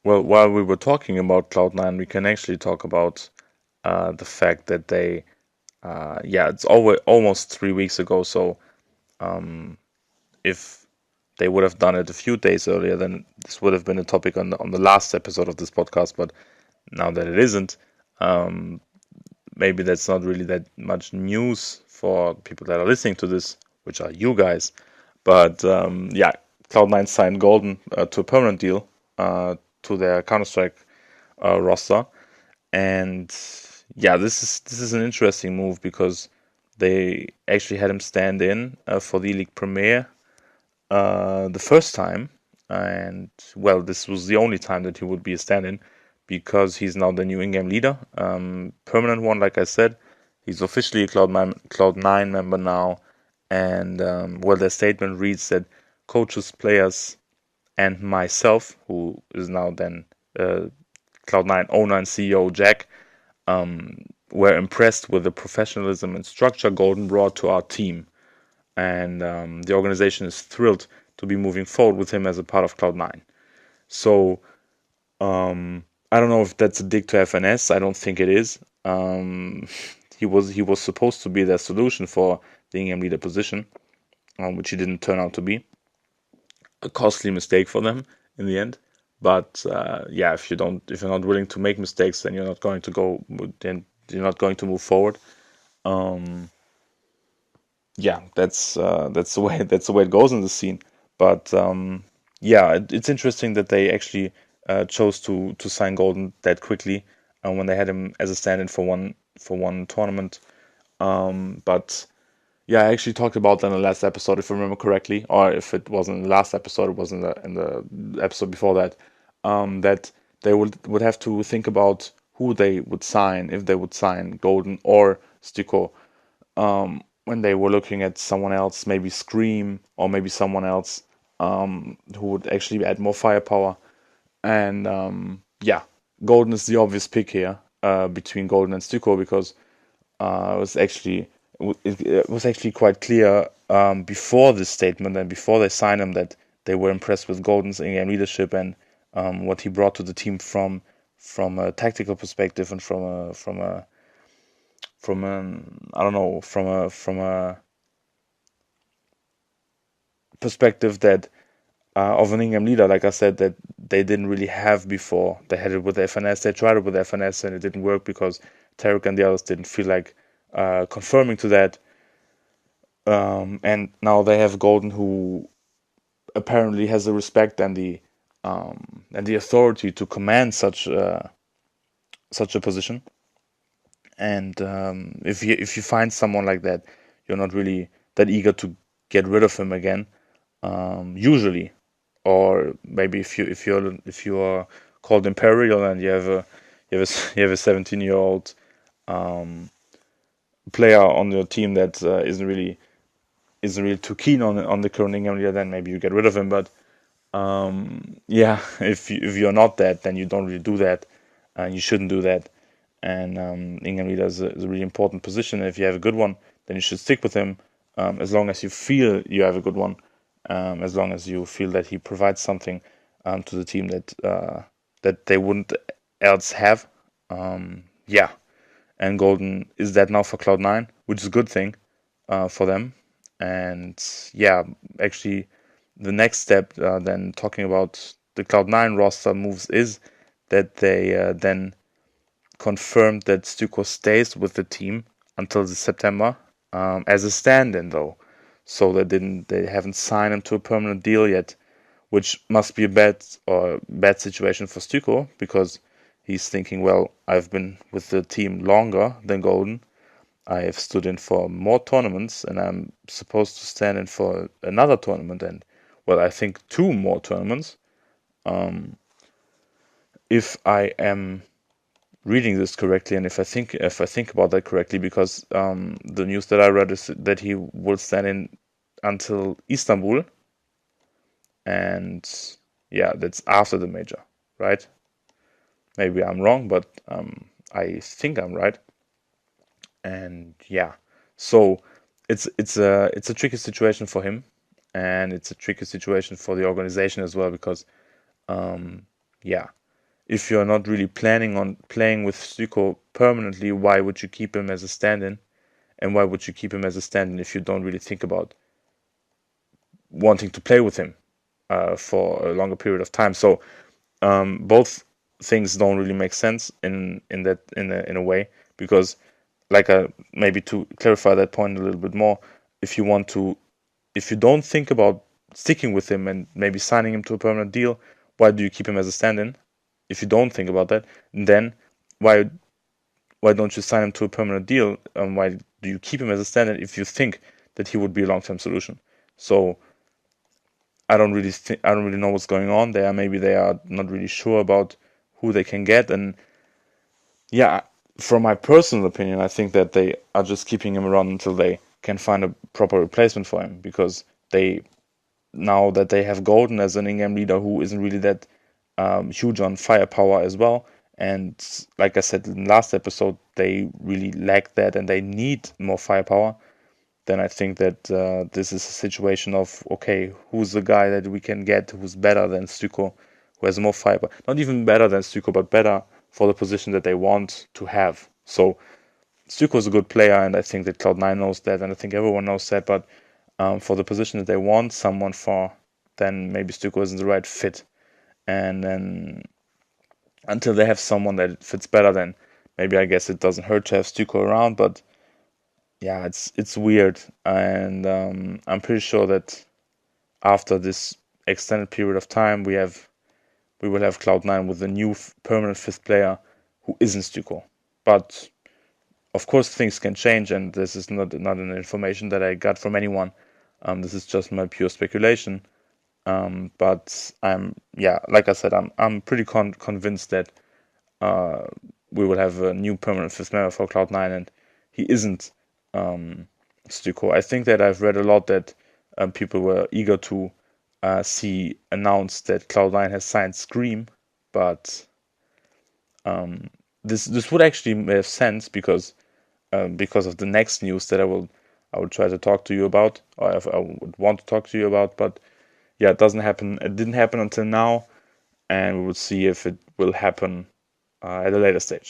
Well, while we were talking about Cloud9, we can actually talk about the fact that it's almost 3 weeks ago. So um, if they would have done it a few days earlier, then this would have been a topic on the last episode of this podcast. But now that it isn't, um, maybe that's not really that much news for people that are listening to this, which are you guys. But Cloud9 signed Golden to a permanent deal to their Counter Strike roster, and this is an interesting move because they actually had him stand in for the League Premier the first time, and well, this was the only time that he would be a stand-in because he's now the new in-game leader, permanent one, like I said. He's officially a Cloud9 member now, and their statement reads that coaches, players, and myself, who is now then Cloud9 owner and CEO Jack, were impressed with the professionalism and structure Golden brought to our team, and the organization is thrilled to be moving forward with him as a part of Cloud9. So I don't know if that's a dig to FNS. I don't think it is. He was supposed to be their solution for the in-game leader position, which he didn't turn out to be. A costly mistake for them in the end. But if you're not willing to make mistakes, then you're not going to move forward. Um, that's the way it goes in the scene. But it's interesting that they actually chose to sign Golden that quickly when they had him as a stand-in for one tournament. But yeah, I actually talked about that in the last episode, if I remember correctly, or if it wasn't in the last episode, it was in the episode before that. That they would have to think about who they would sign, if they would sign Golden or Stico, when they were looking at someone else, maybe Scream or maybe someone else who would actually add more firepower. And Golden is the obvious pick here between Golden and Stuko because it was actually quite clear before this statement and before they signed him that they were impressed with Golden's in-game leadership and what he brought to the team from a tactical perspective and from I don't know from a perspective that of an in-game leader, like I said, that they didn't really have before. They had it with FNS. They tried it with FNS and it didn't work because Tarek and the others didn't feel like confirming to that. And now they have Golden, who apparently has the respect and the authority to command such a position. And if you find someone like that, you're not really that eager to get rid of him again. Usually, or maybe if you are called Imperial and you have a 17-year-old player on your team that isn't really too keen on the current Ingham leader, then maybe you get rid of him. But if you're not that, then you don't really do that, and you shouldn't do that. And Ingham leader is a really important position. If you have a good one, then you should stick with him as long as you feel you have a good one, as long as you feel that he provides something to the team that they wouldn't else have. And Golden is that now for Cloud9, which is a good thing for them. And actually, the next step, then talking about the Cloud9 roster moves, is that they then confirmed that Stuko stays with the team until the September as a stand-in, though. So they haven't signed him to a permanent deal yet, which must be a bad situation for Stuko because he's thinking, well, I've been with the team longer than Golden. I have stood in for more tournaments, and I'm supposed to stand in for another tournament, and well, I think two more tournaments. If I am reading this correctly, and if I think about that correctly, because the news that I read is that he will stand in until Istanbul, and that's after the major, right? Maybe I'm wrong, but I think I'm right. And so it's a tricky situation for him, and it's a tricky situation for the organization as well because um, yeah, if you're not really planning on playing with Stuko permanently, why would you keep him as a stand-in? And why would you keep him as a stand-in if you don't really think about wanting to play with him for a longer period of time? So both things don't really make sense in a way, because maybe to clarify that point a little bit more, if you don't think about sticking with him and maybe signing him to a permanent deal, why do you keep him as a stand-in? If you don't think about that, then why don't you sign him to a permanent deal? Why do you keep him as a stand-in if you think that he would be a long-term solution? So I don't really know what's going on there. Maybe they are not really sure about who they can get, and yeah, from my personal opinion, I think that they are just keeping him around until they can find a proper replacement for him, because now that they have Golden as an in-game leader who isn't really that huge on firepower as well, and like I said in the last episode, they really lack that and they need more firepower. Then I think that this is a situation of, okay, who's the guy that we can get who's better than Stuko, who has more firepower? Not even better than Stuko, but better for the position that they want to have. So Stuko is a good player, and I think that Cloud9 knows that, and I think everyone knows that. But for the position that they want someone for, then maybe Stuko isn't the right fit. And then until they have someone that fits better, then maybe I guess it doesn't hurt to have Stuko around. But yeah, it's weird, and I'm pretty sure that after this extended period of time, we will have Cloud9 with a new permanent fifth player who isn't Stuko. But of course, things can change, and this is not an information that I got from anyone. This is just my pure speculation. But like I said, I'm pretty convinced that we will have a new permanent fifth member for Cloud9, and he isn't Stuko. I think that I've read a lot that people were eager to see announced that Cloud9 has signed Scream, but this would actually make sense because of the next news that I will try to talk to you about, or I would want to talk to you about. But yeah, it doesn't happen. It didn't happen until now, and we will see if it will happen at a later stage.